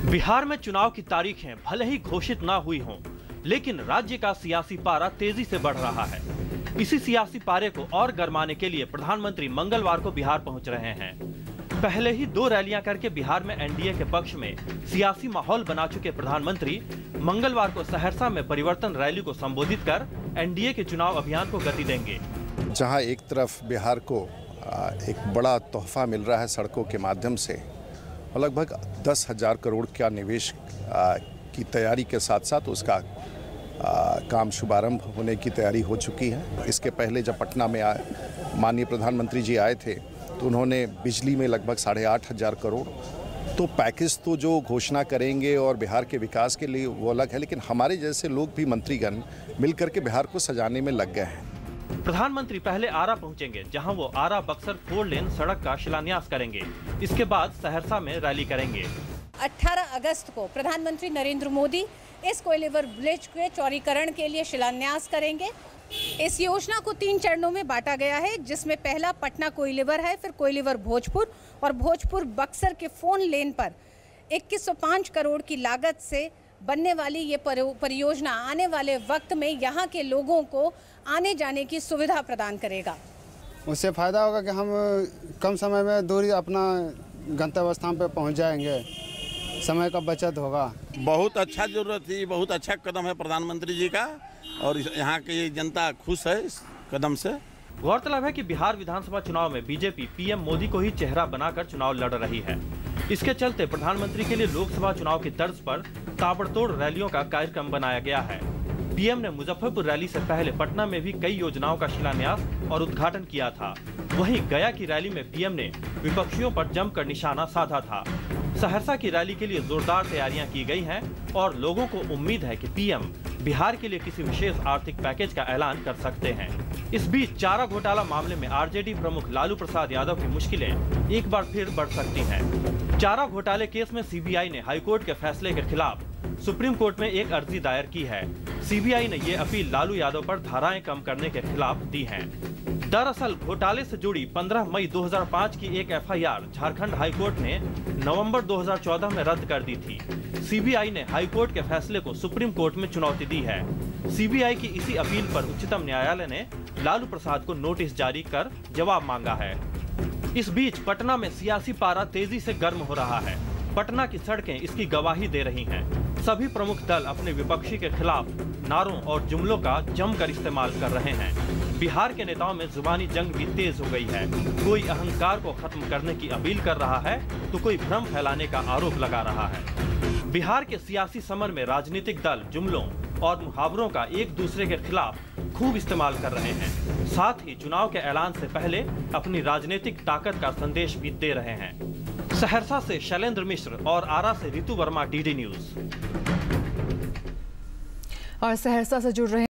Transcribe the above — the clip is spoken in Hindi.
बिहार में चुनाव की तारीखें भले ही घोषित ना हुई हों, लेकिन राज्य का सियासी पारा तेजी से बढ़ रहा है। इसी सियासी पारे को और गरमाने के लिए प्रधानमंत्री मंगलवार को बिहार पहुंच रहे हैं। पहले ही 2 रैलियां करके बिहार में एनडीए के पक्ष में सियासी माहौल बना चुके प्रधानमंत्री मंगलवार को सहरसा में परिवर्तन रैली को संबोधित कर एनडीए के चुनाव अभियान को गति देंगे। जहां एक तरफ बिहार को एक बड़ा तोहफा मिल रहा है सड़कों के माध्यम से, और लगभग 10,000 करोड़ का निवेश की तैयारी के साथ साथ उसका काम शुभारंभ होने की तैयारी हो चुकी है। इसके पहले जब पटना में माननीय प्रधानमंत्री जी आए थे तो उन्होंने बिजली में लगभग 8,500 करोड़, तो पैकेज तो जो घोषणा करेंगे और बिहार के विकास के लिए वो अलग है, लेकिन हमारे जैसे लोग भी मंत्रीगण मिलकर के बिहार को सजाने में लग गए हैं। प्रधानमंत्री पहले आरा पहुंचेंगे, जहां वो आरा बक्सर 4 लेन सड़क का शिलान्यास करेंगे। इसके बाद सहरसा में रैली करेंगे। 18 अगस्त को प्रधानमंत्री नरेंद्र मोदी इस कोइलीवर ब्रिज के चौड़ीकरण के लिए शिलान्यास करेंगे। इस योजना को 3 चरणों में बांटा गया है, जिसमें पहला पटना कोइलीवर है, फिर कोइलीवर भोजपुर और भोजपुर बक्सर के 4 लेन पर 2105 करोड़ की लागत से बनने वाली ये परियोजना आने वाले वक्त में यहाँ के लोगों को आने जाने की सुविधा प्रदान करेगा। उससे फ़ायदा होगा कि हम कम समय में दूरी अपना गंतव्य स्थान पर पहुँच जाएंगे, समय का बचत होगा। बहुत अच्छा जरूरत थी, बहुत अच्छा कदम है प्रधानमंत्री जी का, और यहाँ की जनता खुश है इस कदम से। गौरतलब है कि बिहार विधानसभा चुनाव में बीजेपी पीएम मोदी को ही चेहरा बनाकर चुनाव लड़ रही है। इसके चलते प्रधानमंत्री के लिए लोकसभा चुनाव की तर्ज पर ताबड़तोड़ रैलियों का कार्यक्रम बनाया गया है। पीएम ने मुजफ्फरपुर रैली से पहले पटना में भी कई योजनाओं का शिलान्यास और उद्घाटन किया था। वहीं गया की रैली में पीएम ने विपक्षियों पर जमकर निशाना साधा था। सहरसा की रैली के लिए जोरदार तैयारियां की गई हैं और लोगों को उम्मीद है कि पीएम बिहार के लिए किसी विशेष आर्थिक पैकेज का ऐलान कर सकते हैं। इस बीच चारा घोटाला मामले में आरजेडी प्रमुख लालू प्रसाद यादव की मुश्किलें एक बार फिर बढ़ सकती हैं। चारा घोटाले केस में सीबीआई ने हाईकोर्ट के फैसले के खिलाफ सुप्रीम कोर्ट में एक अर्जी दायर की है। सीबीआई ने ये अपील लालू यादव पर धाराएं कम करने के खिलाफ दी है। दरअसल घोटाले से जुड़ी 15 मई 2005 की एक एफआईआर झारखंड हाईकोर्ट ने नवंबर 2014 में रद्द कर दी थी। सीबीआई ने हाईकोर्ट के फैसले को सुप्रीम कोर्ट में चुनौती दी है। सीबीआई की इसी अपील पर उच्चतम न्यायालय ने लालू प्रसाद को नोटिस जारी कर जवाब मांगा है। इस बीच पटना में सियासी पारा तेजी से गर्म हो रहा है। पटना की सड़कें इसकी गवाही दे रही हैं। सभी प्रमुख दल अपने विपक्षी के खिलाफ नारों और जुमलों का जमकर इस्तेमाल कर रहे हैं। बिहार के नेताओं में जुबानी जंग भी तेज हो गई है। कोई अहंकार को खत्म करने की अपील कर रहा है तो कोई भ्रम फैलाने का आरोप लगा रहा है। बिहार के सियासी समर में राजनीतिक दल जुमलों और मुहावरों का एक दूसरे के खिलाफ खूब इस्तेमाल कर रहे हैं। साथ ही चुनाव के ऐलान से पहले अपनी राजनीतिक ताकत का संदेश भी दे रहे हैं। सहरसा से शैलेंद्र मिश्र और आरा से रितु वर्मा, डीडी न्यूज। और सहरसा से जुड़ रहे